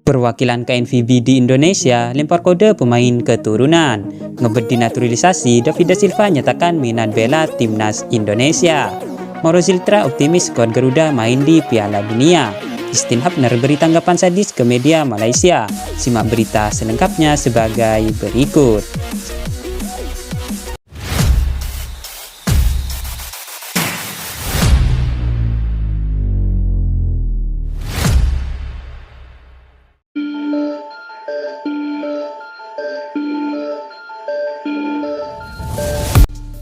Perwakilan KNVB di Indonesia lempar kode pemain keturunan. Ngebet dinaturalisasi, David da Silva nyatakan minat bela timnas Indonesia. Mauro Ziltra optimis skuad Garuda main di Piala Dunia. Justin Hapner beri tanggapan sadis ke media Malaysia. Simak berita selengkapnya sebagai berikut.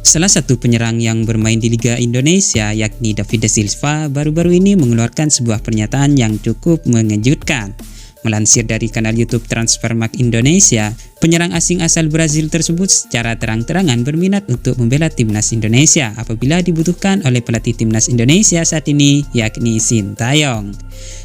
Salah satu penyerang yang bermain di Liga Indonesia yakni David da Silva baru-baru ini mengeluarkan sebuah pernyataan yang cukup mengejutkan. Melansir dari kanal YouTube Transfermarkt Indonesia, penyerang asing asal Brazil tersebut secara terang-terangan berminat untuk membela timnas Indonesia apabila dibutuhkan oleh pelatih timnas Indonesia saat ini yakni Sintayong.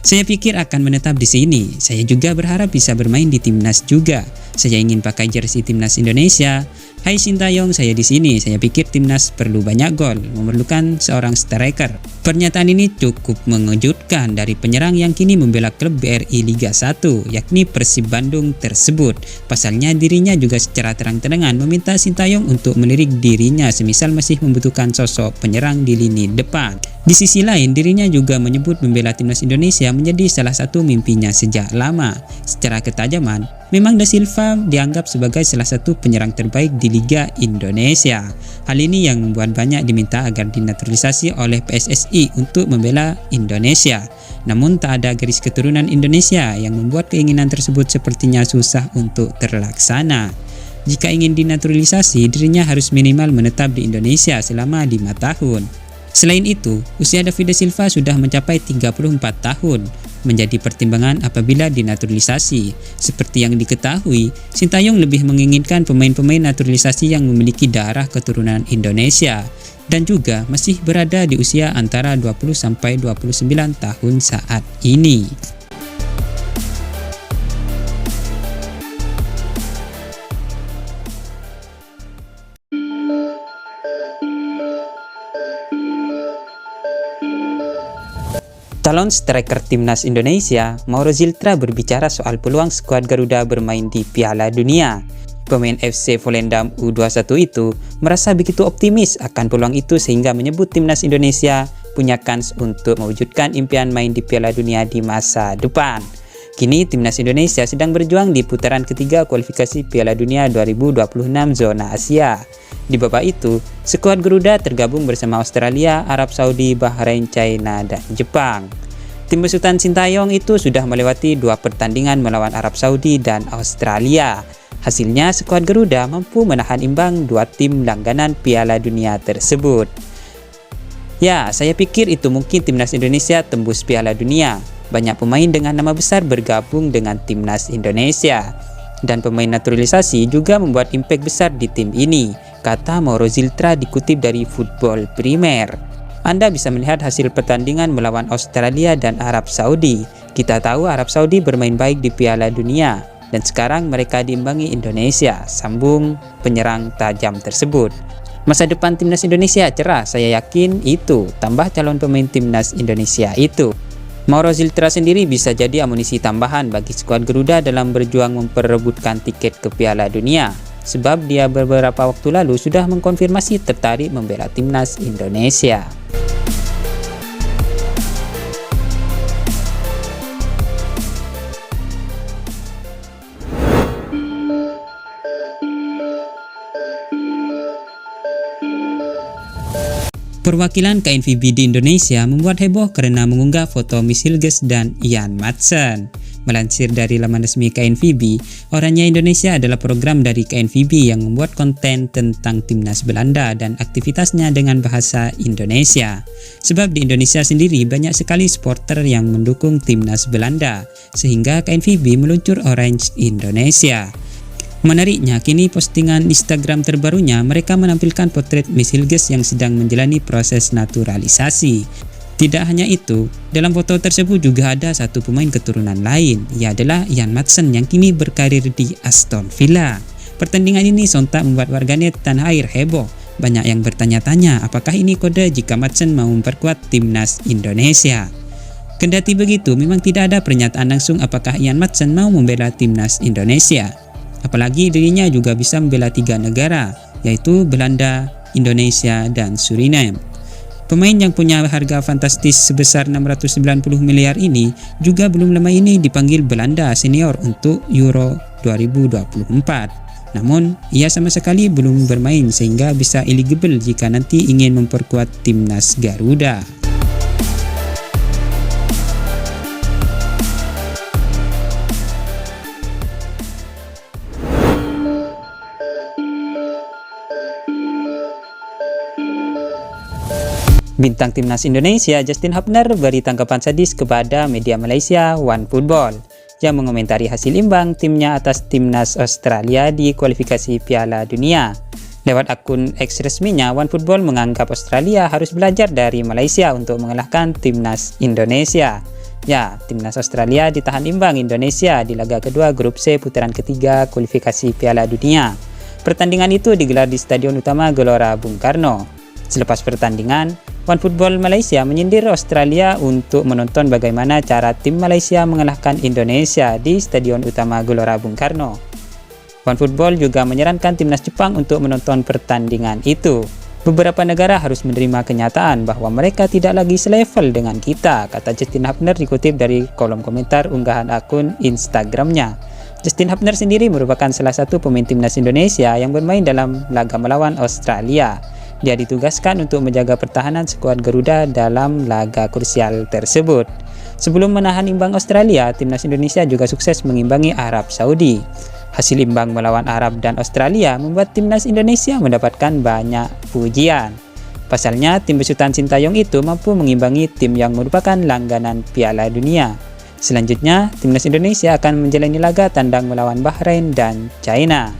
Saya pikir akan menetap di sini. Saya juga berharap bisa bermain di timnas juga. Saya ingin pakai jersey timnas Indonesia. Hai Sintayong, saya di sini. Saya pikir timnas perlu banyak gol, memerlukan seorang striker. Pernyataan ini cukup mengejutkan dari penyerang yang kini membela klub BRI Liga 1, yakni Persib Bandung tersebut. Pasalnya dirinya juga secara terang-terangan meminta Sintayong untuk melirik dirinya semisal masih membutuhkan sosok penyerang di lini depan. Di sisi lain, dirinya juga menyebut membela timnas Indonesia menjadi salah satu mimpinya sejak lama. Secara ketajaman, memang Da Silva dianggap sebagai salah satu penyerang terbaik di Liga Indonesia. Hal ini yang membuat banyak diminta agar dinaturalisasi oleh PSSI untuk membela Indonesia. Namun tak ada garis keturunan Indonesia yang membuat keinginan tersebut sepertinya susah untuk terlaksana. Jika ingin dinaturalisasi, dirinya harus minimal menetap di Indonesia selama 5 tahun. Selain itu, usia David da Silva sudah mencapai 34 tahun, menjadi pertimbangan apabila dinaturalisasi. Seperti yang diketahui, Sintayong lebih menginginkan pemain-pemain naturalisasi yang memiliki darah keturunan Indonesia dan juga masih berada di usia antara 20-29 tahun saat ini. Calon striker timnas Indonesia, Mauro Ziltra berbicara soal peluang skuad Garuda bermain di Piala Dunia. Pemain FC Volendam U21 itu merasa begitu optimis akan peluang itu sehingga menyebut timnas Indonesia punya kans untuk mewujudkan impian main di Piala Dunia di masa depan. Kini timnas Indonesia sedang berjuang di putaran ketiga kualifikasi Piala Dunia 2026 zona Asia. Di babak itu, skuad Garuda tergabung bersama Australia, Arab Saudi, Bahrain, China, dan Jepang. Tim besutan Sintayong itu sudah melewati 2 pertandingan melawan Arab Saudi dan Australia. Hasilnya, skuad Garuda mampu menahan imbang 2 tim langganan Piala Dunia tersebut. Ya, saya pikir itu mungkin timnas Indonesia tembus Piala Dunia. Banyak pemain dengan nama besar bergabung dengan timnas Indonesia. Dan pemain naturalisasi juga membuat impact besar di tim ini, kata Mauro Ziltra dikutip dari Football Premier. Anda bisa melihat hasil pertandingan melawan Australia dan Arab Saudi. Kita tahu Arab Saudi bermain baik di Piala Dunia, dan sekarang mereka diimbangi Indonesia, sambung penyerang tajam tersebut. Masa depan timnas Indonesia cerah, saya yakin itu, tambah calon pemain timnas Indonesia itu. Mauro Ziltra sendiri bisa jadi amunisi tambahan bagi skuad Garuda dalam berjuang memperebutkan tiket ke Piala Dunia, sebab dia beberapa waktu lalu sudah mengkonfirmasi tertarik membela timnas Indonesia. Perwakilan KNVB di Indonesia membuat heboh karena mengunggah foto Miss Hilges dan Ian Maatsen. Melansir dari laman resmi KNVB, Oranye Indonesia adalah program dari KNVB yang membuat konten tentang timnas Belanda dan aktivitasnya dengan bahasa Indonesia. Sebab di Indonesia sendiri banyak sekali supporter yang mendukung timnas Belanda, sehingga KNVB meluncur Orange Indonesia. Menariknya, kini postingan Instagram terbarunya mereka menampilkan potret Miss Hilges yang sedang menjalani proses naturalisasi. Tidak hanya itu, dalam foto tersebut juga ada satu pemain keturunan lain, ia adalah Ian Maatsen yang kini berkarir di Aston Villa. Pertandingan ini sontak membuat warganet tanah air heboh. Banyak yang bertanya-tanya apakah ini kode jika Maatsen mau memperkuat timnas Indonesia. Kendati begitu, memang tidak ada pernyataan langsung apakah Ian Maatsen mau membela timnas Indonesia. Apalagi dirinya juga bisa membela 3 negara, yaitu Belanda, Indonesia, dan Suriname. Pemain yang punya harga fantastis sebesar 690 miliar ini juga belum lama ini dipanggil Belanda senior untuk Euro 2024. Namun, ia sama sekali belum bermain sehingga bisa eligible jika nanti ingin memperkuat timnas Garuda. Bintang timnas Indonesia Justin Hubner beri tanggapan sadis kepada media Malaysia OneFootball yang mengomentari hasil imbang timnya atas timnas Australia di kualifikasi Piala Dunia. Lewat akun X resminya, OneFootball menganggap Australia harus belajar dari Malaysia untuk mengalahkan timnas Indonesia. Ya, timnas Australia ditahan imbang Indonesia di laga kedua grup C putaran ketiga kualifikasi Piala Dunia. Pertandingan itu digelar di Stadion Utama Gelora Bung Karno. Selepas pertandingan, OneFootball Malaysia menyindir Australia untuk menonton bagaimana cara tim Malaysia mengalahkan Indonesia di Stadion Utama Gelora Bung Karno. OneFootball juga menyarankan timnas Jepang untuk menonton pertandingan itu. Beberapa negara harus menerima kenyataan bahwa mereka tidak lagi selevel dengan kita, kata Justin Hubner dikutip dari kolom komentar unggahan akun Instagramnya. Justin Hubner sendiri merupakan salah satu pemain timnas Indonesia yang bermain dalam laga melawan Australia. Dia ditugaskan untuk menjaga pertahanan skuad Garuda dalam laga krusial tersebut. Sebelum menahan imbang Australia, timnas Indonesia juga sukses mengimbangi Arab Saudi. Hasil imbang melawan Arab dan Australia membuat timnas Indonesia mendapatkan banyak pujian. Pasalnya, tim besutan Sintayong itu mampu mengimbangi tim yang merupakan langganan Piala Dunia. Selanjutnya, timnas Indonesia akan menjalani laga tandang melawan Bahrain dan China.